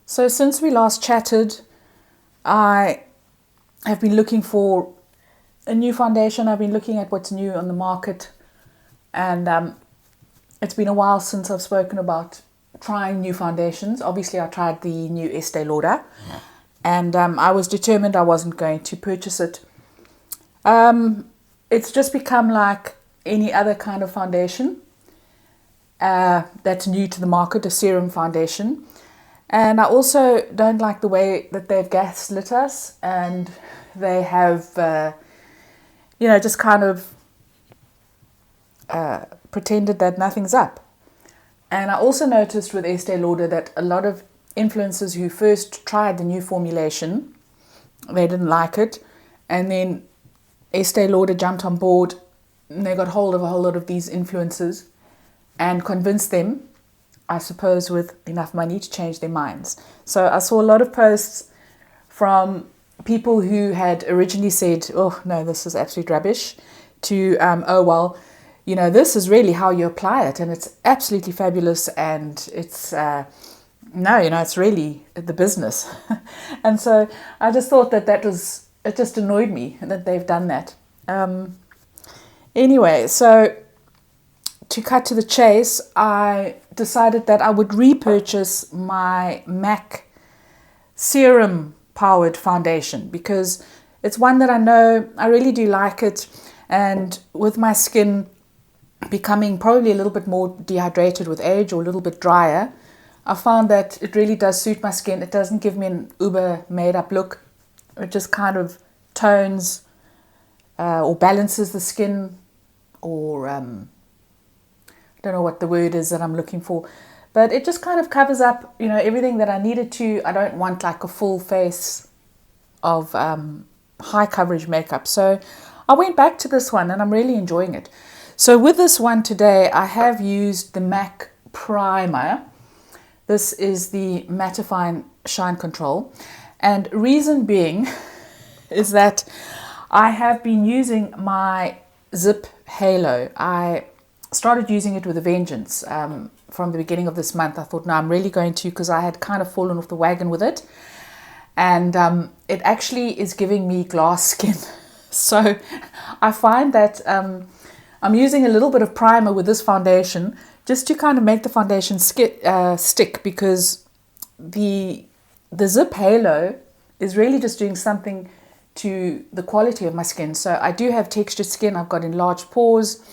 So since we last chatted, I have been looking for a new foundation. I've been looking at what's new on the market, and it's been a while since I've spoken about trying new foundations. Obviously, I tried the new Estee Lauder, and I was determined I wasn't going to purchase it. It's just become like any other kind of foundation that's new to the market, a serum foundation. And I also don't like the way that they've gaslit us, and they have, just kind of pretended that nothing's up. And I also noticed with Estee Lauder that a lot of influencers who first tried the new formulation, they didn't like it, and then Estee Lauder jumped on board, and they got hold of a whole lot of these influencers and convinced them, I suppose, with enough money to change their minds. So I saw a lot of posts from people who had originally said, oh, no, this is absolute rubbish, to, oh, well, this is really how you apply it, and it's absolutely fabulous, and it's, it's really the business. And so I just thought it just annoyed me that they've done that. Anyway, so to cut to the chase, I decided that I would repurchase my MAC serum powered foundation because it's one that I know I really do like it, and with my skin becoming probably a little bit more dehydrated with age or a little bit drier, I found that it really does suit my skin. It doesn't give me an uber made up look. It just kind of tones or balances the skin, or I don't know what the word is that I'm looking for, but it just kind of covers up, everything that I needed to. I don't want like a full face of high coverage makeup. So I went back to this one and I'm really enjoying it. So with this one today, I have used the MAC Primer. This is the Mattifying Shine Control. And reason being is that I have been using my Zip Halo. I started using it with a vengeance from the beginning of this month. I thought, no, I'm really going to, because I had kind of fallen off the wagon with it. And it actually is giving me glass skin. So I find that I'm using a little bit of primer with this foundation just to kind of make the foundation stick, because the Zip Halo is really just doing something to the quality of my skin. So I do have textured skin. I've got enlarged pores,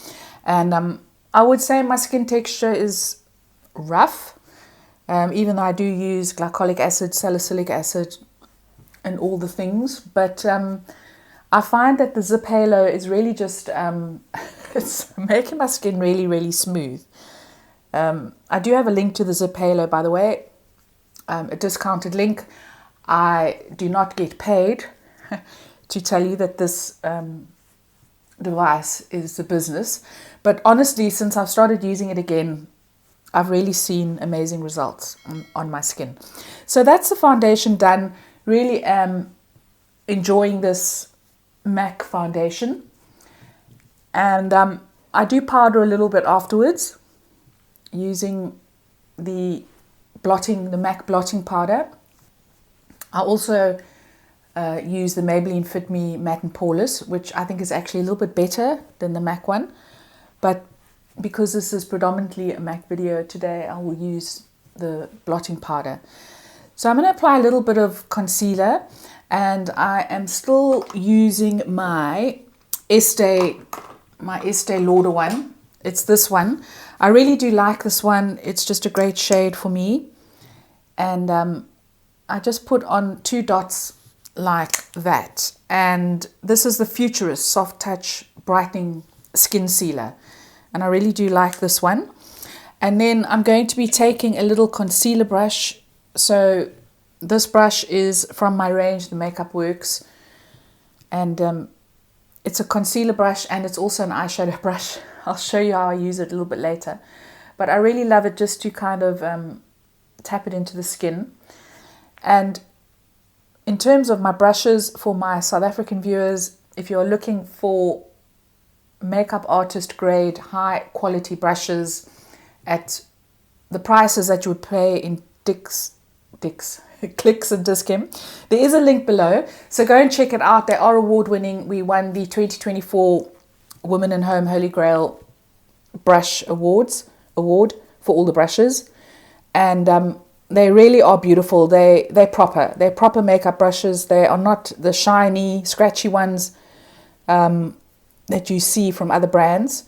and I would say my skin texture is rough, even though I do use glycolic acid, salicylic acid, and all the things. But I find that the Zip Halo is really just it's making my skin really, really smooth. I do have a link to the Zip Halo, by the way, a discounted link. I do not get paid to tell you that this device is a business. But honestly, since I've started using it again, I've really seen amazing results on my skin. So that's the foundation done. Really am enjoying this MAC foundation. And I do powder a little bit afterwards using the MAC blotting powder. I also use the Maybelline Fit Me Matte and Poreless, which I think is actually a little bit better than the MAC one. But because this is predominantly a MAC video today, I will use the blotting powder. So I'm going to apply a little bit of concealer, and I am still using my Estee Lauder one. It's this one. I really do like this one. It's just a great shade for me. And I just put on 2 dots like that. And this is the Futurist Soft Touch Brightening Skin Sealer. And I really do like this one. And then I'm going to be taking a little concealer brush. So this brush is from my range, the Makeup Worx. And it's a concealer brush, and it's also an eyeshadow brush. I'll show you how I use it a little bit later. But I really love it just to kind of tap it into the skin. And in terms of my brushes, for my South African viewers, if you're looking for makeup artist grade, high quality brushes at the prices that you would pay in Dick's Clicks and Dischem. There is a link below, so go and check it out. They are award-winning. We won the 2024 Women in Home Holy Grail Brush Award for all the brushes, and they really are beautiful. They're proper makeup brushes. They are not the shiny, scratchy ones that you see from other brands.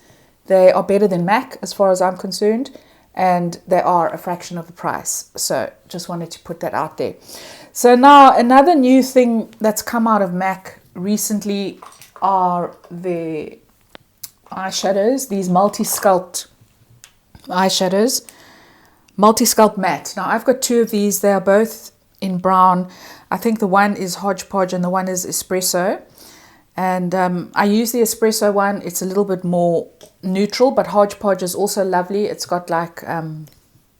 They are better than MAC as far as I'm concerned, and they are a fraction of the price. So just wanted to put that out there. So now another new thing that's come out of MAC recently are the eyeshadows, these multi-sculpt eyeshadows, multi-sculpt matte. Now I've got two of these. They are both in brown. I think the one is Hodgepodge and the one is Espresso. And I use the Espresso one. It's a little bit more neutral, but Hodgepodge is also lovely. It's got like a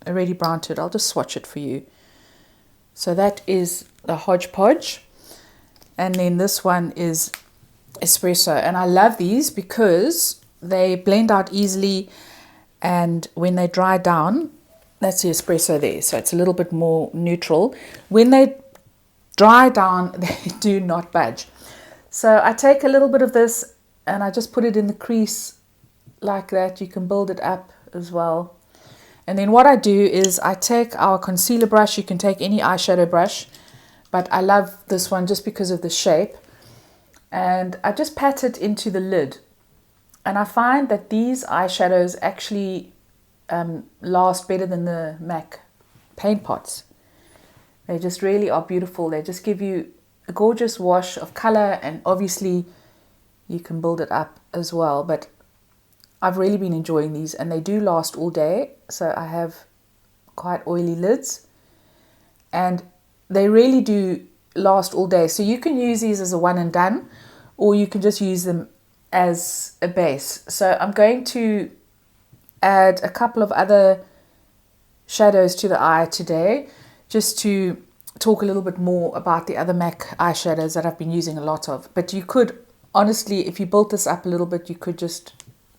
reddy brown to it. I'll just swatch it for you. So that is the Hodgepodge. And then this one is Espresso. And I love these because they blend out easily. And when they dry down, that's the Espresso there. So it's a little bit more neutral. When they dry down, they do not budge. So I take a little bit of this and I just put it in the crease like that. You can build it up as well. And then what I do is I take our concealer brush. You can take any eyeshadow brush, but I love this one just because of the shape. And I just pat it into the lid. And I find that these eyeshadows actually last better than the MAC paint pots. They just really are beautiful. They just give you a gorgeous wash of color, and obviously you can build it up as well. But I've really been enjoying these, and they do last all day. So I have quite oily lids, and they really do last all day. So you can use these as a one and done, or you can just use them as a base. So I'm going to add a couple of other shadows to the eye today, just to talk a little bit more about the other MAC eyeshadows that I've been using a lot of. But you could, honestly, if you built this up a little bit, you could just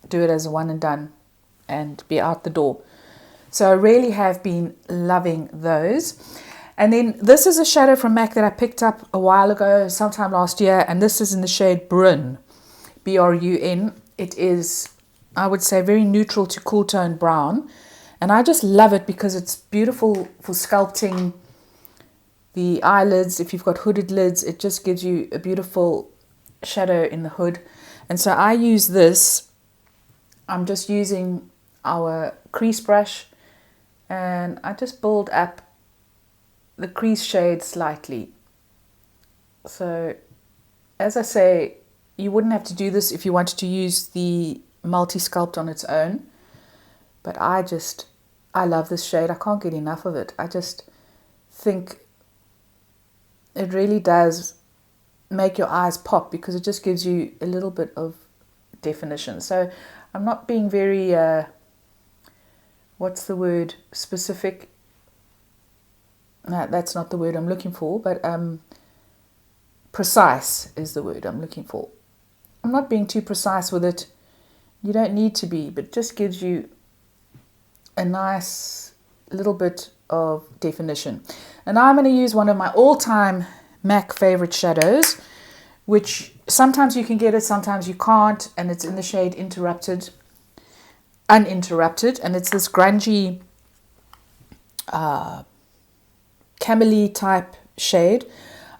do it as a one and done and be out the door. So I really have been loving those. And then this is a shadow from MAC that I picked up a while ago, sometime last year, and this is in the shade Brun, B-R-U-N. It is, I would say, very neutral to cool tone brown, and I just love it because it's beautiful for sculpting the eyelids. If you've got hooded lids, it just gives you a beautiful shadow in the hood. And so I use this. I'm just using our crease brush, and I just build up the crease shade slightly. So as I say, you wouldn't have to do this if you wanted to use the multi-sculpt on its own, but I love this shade. I can't get enough of it. I just think it really does make your eyes pop because it just gives you a little bit of definition. So I'm not being very what's the word, specific. No, that's not the word I'm looking for, but precise is the word I'm looking for. I'm not being too precise with it. You don't need to be, but it just gives you a nice little bit of definition. And now I'm going to use one of my all-time MAC favorite shadows, which sometimes you can get it, sometimes you can't, and it's in the shade Uninterrupted, and it's this grungy camelly type shade.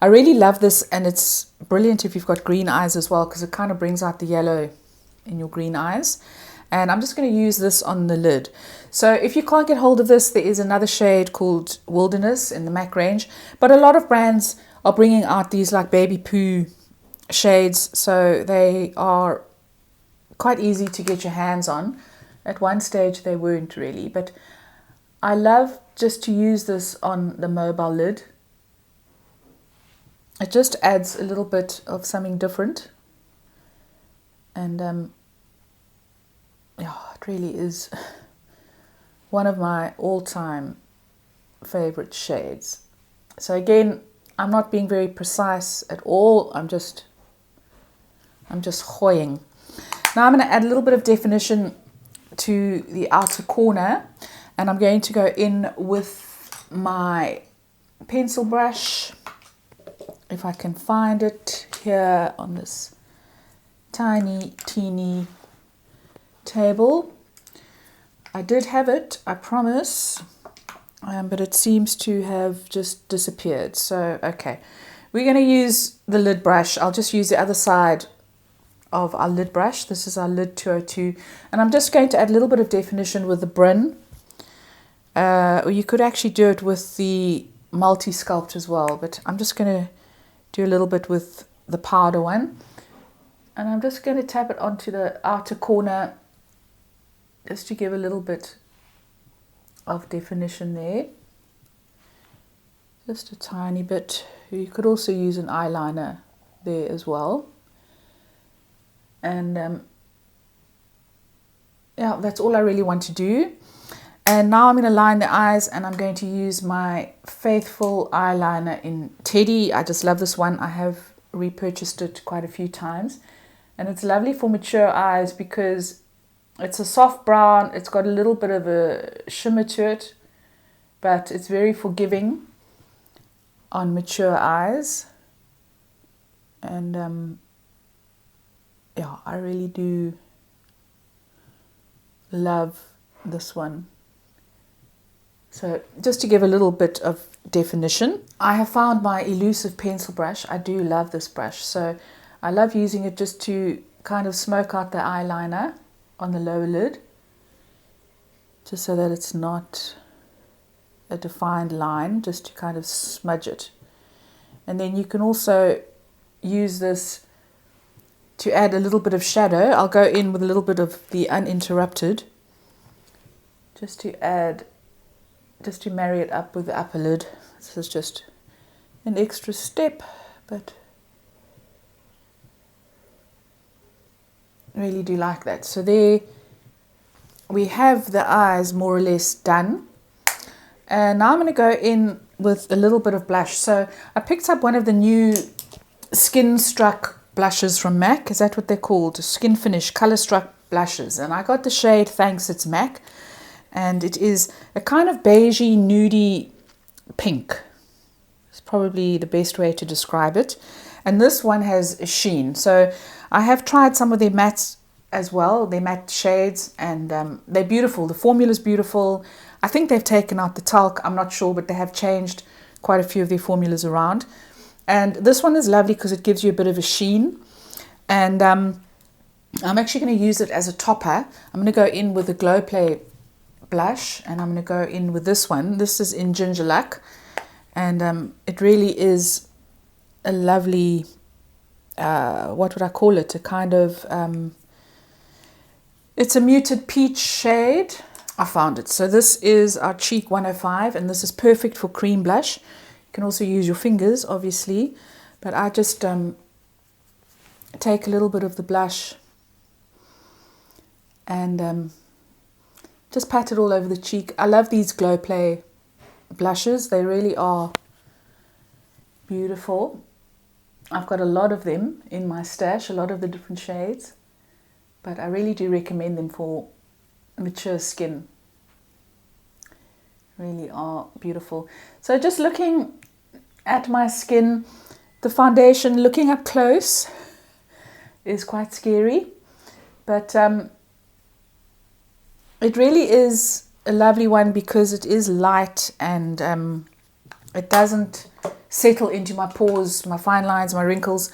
I really love this, and it's brilliant if you've got green eyes as well, because it kind of brings out the yellow in your green eyes. And I'm just going to use this on the lid. So if you can't get hold of this, there is another shade called Wilderness in the MAC range, but a lot of brands are bringing out these like baby poo shades, so they are quite easy to get your hands on. At one stage they weren't really, but I love just to use this on the mobile lid. It just adds a little bit of something different, and yeah, it really is one of my all-time favorite shades. So again, I'm not being very precise at all. I'm just hoying. Now I'm going to add a little bit of definition to the outer corner, and I'm going to go in with my pencil brush, if I can find it here on this tiny, teeny table. I did have it, I promise, but it seems to have just disappeared. So, okay, we're going to use the lid brush. I'll just use the other side of our lid brush. This is our lid 202, and I'm just going to add a little bit of definition with the Bryn. Or you could actually do it with the multi-sculpt as well, but I'm just going to do a little bit with the powder one, and I'm just going to tap it onto the outer corner just to give a little bit of definition there, just a tiny bit. You could also use an eyeliner there as well, and yeah, that's all I really want to do. And now I'm going to line the eyes, and I'm going to use my faithful eyeliner in Teddy. I just love this one. I have repurchased it quite a few times, and it's lovely for mature eyes because it's a soft brown. It's got a little bit of a shimmer to it, but it's very forgiving on mature eyes. And yeah, I really do love this one. So just to give a little bit of definition, I have found my elusive pencil brush. I do love this brush, so I love using it just to kind of smoke out the eyeliner on the lower lid, just so that it's not a defined line, just to kind of smudge it. And then you can also use this to add a little bit of shadow. I'll go in with a little bit of the Uninterrupted, just to marry it up with the upper lid. This is just an extra step, but I really do like that. So there we have the eyes more or less done. And now I'm going to go in with a little bit of blush. So I picked up one of the new Skin Struck blushes from MAC. Is that what they're called? Skin Finish Color Struck blushes. And I got the shade Thanks It's MAC. And it is a kind of beigey, nudie pink. It's probably the best way to describe it. And this one has a sheen. So I have tried some of their mattes as well, their matte shades, and they're beautiful. The formula is beautiful. I think they've taken out the talc. I'm not sure, but they have changed quite a few of their formulas around. And this one is lovely because it gives you a bit of a sheen. And I'm actually going to use it as a topper. I'm going to go in with the Glow Play blush, and I'm going to go in with this one. This is in Ginger Luck, and it really is a lovely, what would I call it? A kind of, it's a muted peach shade. I found it. So this is our Cheek 105, and this is perfect for cream blush. You can also use your fingers, obviously, but I just take a little bit of the blush and just pat it all over the cheek. I love these Glow Play blushes. They really are beautiful. I've got a lot of them in my stash, a lot of the different shades, but I really do recommend them for mature skin. Really are beautiful. So just looking at my skin, the foundation, looking up close, is quite scary, but it really is a lovely one because it is light and it doesn't settle into my pores, my fine lines, my wrinkles.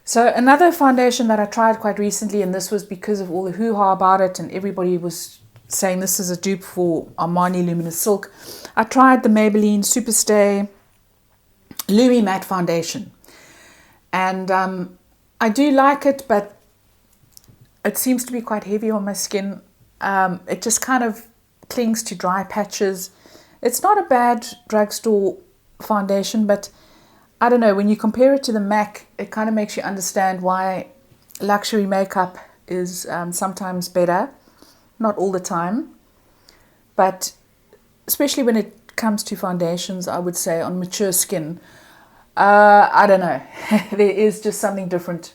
So another foundation that I tried quite recently, and this was because of all the hoo-ha about it and everybody was saying this is a dupe for Armani Luminous Silk. I tried the Maybelline Superstay Lumi Matte Foundation. And I do like it, but it seems to be quite heavy on my skin. It just kind of clings to dry patches. It's not a bad drugstore foundation, but I don't know, when you compare it to the MAC, it kind of makes you understand why luxury makeup is sometimes better. Not all the time, but especially when it comes to foundations, I would say on mature skin, I don't know, there is just something different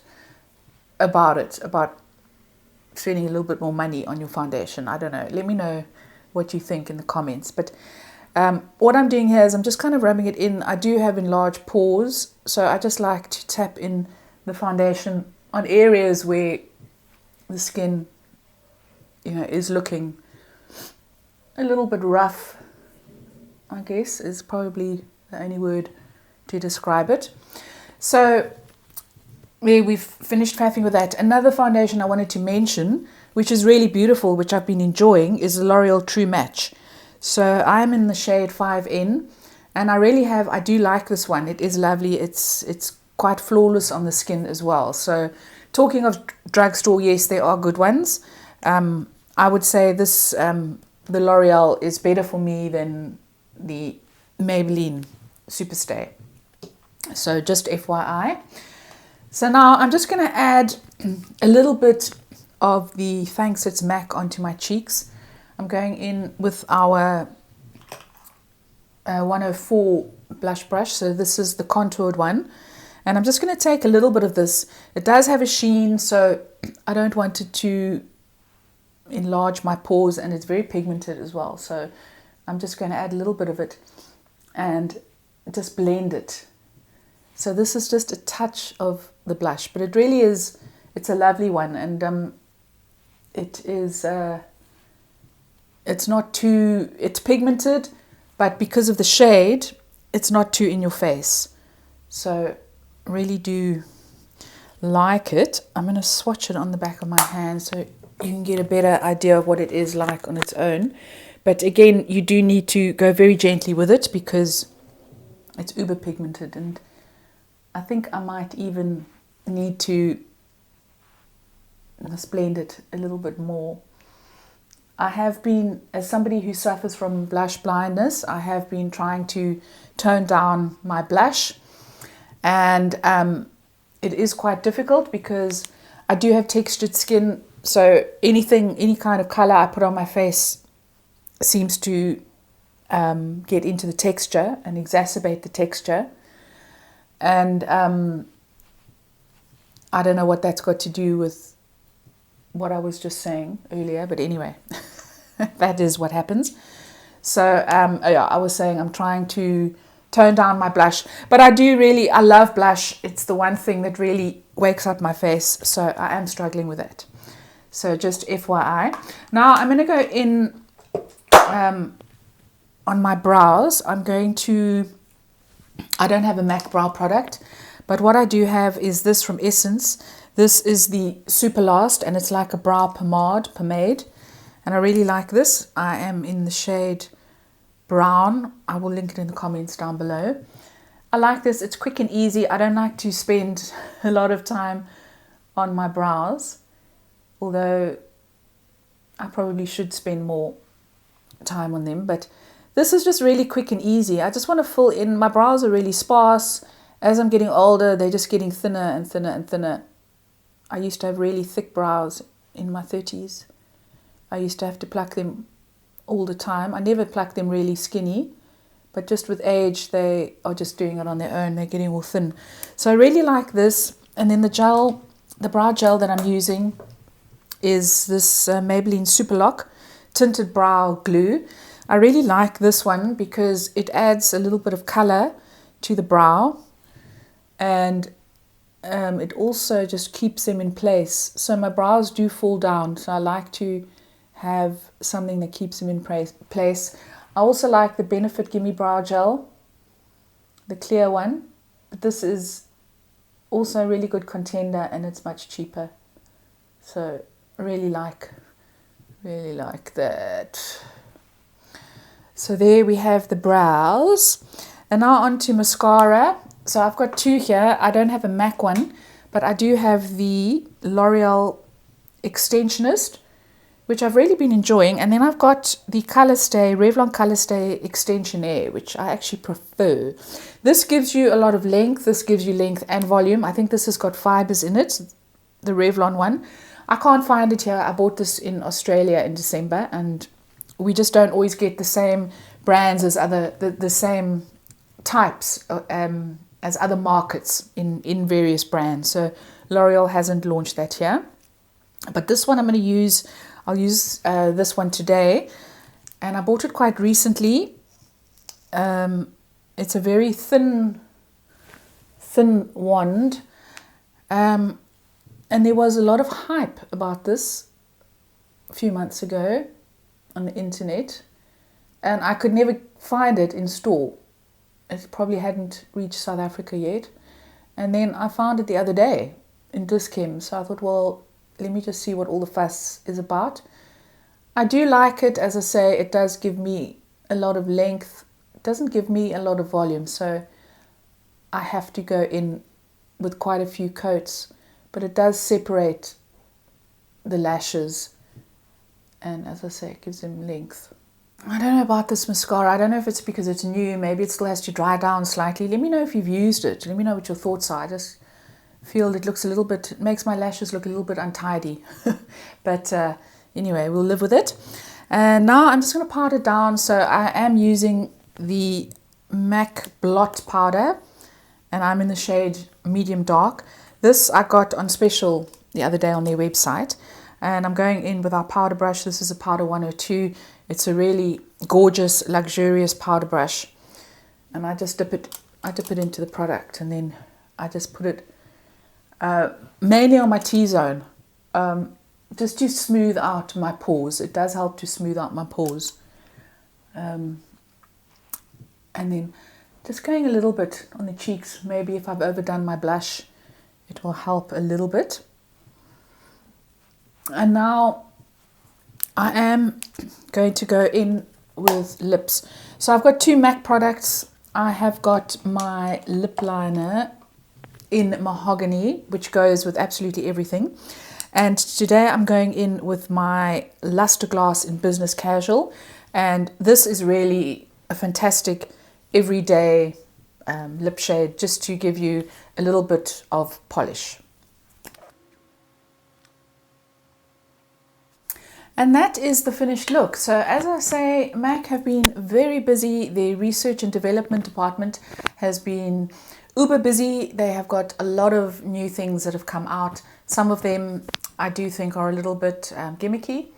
about it, about spending a little bit more money on your foundation. I don't know. Let me know what you think in the comments. But What I'm doing here is I'm just kind of rubbing it in. I do have enlarged pores, so I just like to tap in the foundation on areas where the skin, is looking a little bit rough, I guess, is probably the only word to describe it. So we've finished faffing with that. Another foundation I wanted to mention, which is really beautiful, which I've been enjoying, is the L'Oreal True Match. So I'm in the shade 5N, and I do like this one. It is lovely. It's quite flawless on the skin as well. So talking of drugstore, yes, there are good ones. I would say this, the L'Oreal is better for me than the Maybelline Superstay. So just FYI. So now I'm just going to add a little bit of the Thanks It's MAC onto my cheeks. I'm going in with our 104 blush brush. So this is the contoured one. And I'm just going to take a little bit of this. It does have a sheen, so I don't want it to enlarge my pores, and it's very pigmented as well. So I'm just going to add a little bit of it and just blend it. So this is just a touch of the blush, but it really is, it's a lovely one, and it is, it's not too, it's pigmented, but because of the shade, it's not too in your face. So really do like it. I'm going to swatch it on the back of my hand so you can get a better idea of what it is like on its own. But again, you do need to go very gently with it because it's uber pigmented, and I think I might even need to blend it a little bit more. I have been, as somebody who suffers from blush blindness, I have been trying to tone down my blush, and it is quite difficult because I do have textured skin, so any kind of color I put on my face seems to get into the texture and exacerbate the texture. And I don't know what that's got to do with what I was just saying earlier, but anyway, that is what happens. So yeah, I was saying I'm trying to tone down my blush, but I love blush. It's the one thing that really wakes up my face, so I am struggling with it. So just FYI. Now I'm going to go in on my brows. I don't have a MAC brow product, but what I do have is this from Essence. This is the Super Last, and it's like a brow pomade, and I really like this. I am in the shade brown. I will link it in the comments down below. I like this. It's quick and easy. I don't like to spend a lot of time on my brows, although I probably should spend more time on them, but this is just really quick and easy. I just want to fill in. My brows are really sparse. As I'm getting older, they're just getting thinner and thinner and thinner. I used to have really thick brows in my 30s. I used to have to pluck them all the time. I never plucked them really skinny, but just with age, they are just doing it on their own. They're getting all thin. So I really like this. And then the brow gel that I'm using is this Maybelline Super Lock Tinted Brow Glue. I really like this one because it adds a little bit of color to the brow, and it also just keeps them in place. So my brows do fall down, so I like to have something that keeps them in place. I also like the Benefit Gimme Brow Gel, the clear one, but this is also a really good contender and it's much cheaper. So I really like that. So there we have the brows. And now on to mascara. So I've got two here. I don't have a MAC one, but I do have the L'Oreal Extensionist, which I've really been enjoying. And then I've got the Revlon Color Stay Extension Air, which I actually prefer. This gives you a lot of length. This gives you length and volume. I think this has got fibers in it, the Revlon one. I can't find it here. I bought this in Australia in December, and we just don't always get the same brands as the same types as other markets in various brands. So L'Oreal hasn't launched that here. But this one I'll use this one today, and I bought it quite recently, It's a very thin wand. And there was a lot of hype about this a few months ago on the internet, and I could never find it in store. It probably hadn't reached South Africa yet. And then I found it the other day in Dis-Chem, so I thought, well, let me just see what all the fuss is about. I do like it. As I say, it does give me a lot of length. It doesn't give me a lot of volume, so I have to go in with quite a few coats, but it does separate the lashes, and as I say, it gives them length. I don't know about this mascara. I don't know if it's because it's new. Maybe it still has to dry down slightly. Let me know if you've used it. Let me know what your thoughts are. I just feel it looks a little bit, it makes my lashes look a little bit untidy. But anyway, we'll live with it. And now I'm just going to powder down. So I am using the MAC Blot Powder, and I'm in the shade medium dark. This I got on special the other day on their website. And I'm going in with our powder brush. This is a powder 102. It's a really gorgeous, luxurious powder brush. And I just dip it into the product, and then I just put it mainly on my T-zone, just to smooth out my pores. It does help to smooth out my pores. And then just going a little bit on the cheeks. Maybe if I've overdone my blush, it will help a little bit. And now I am going to go in with lips. So I've got two MAC products. I have got my lip liner in mahogany, which goes with absolutely everything. And today I'm going in with my Luster Glass in business casual. And this is really a fantastic everyday lip shade, just to give you a little bit of polish. And that is the finished look. So as I say, MAC have been very busy. Their research and development department has been uber busy. They have got a lot of new things that have come out. Some of them I do think are a little bit gimmicky,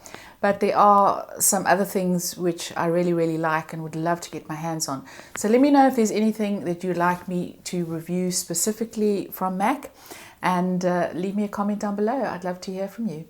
but there are some other things which I really, really like and would love to get my hands on. So let me know if there's anything that you'd like me to review specifically from MAC, and leave me a comment down below. I'd love to hear from you.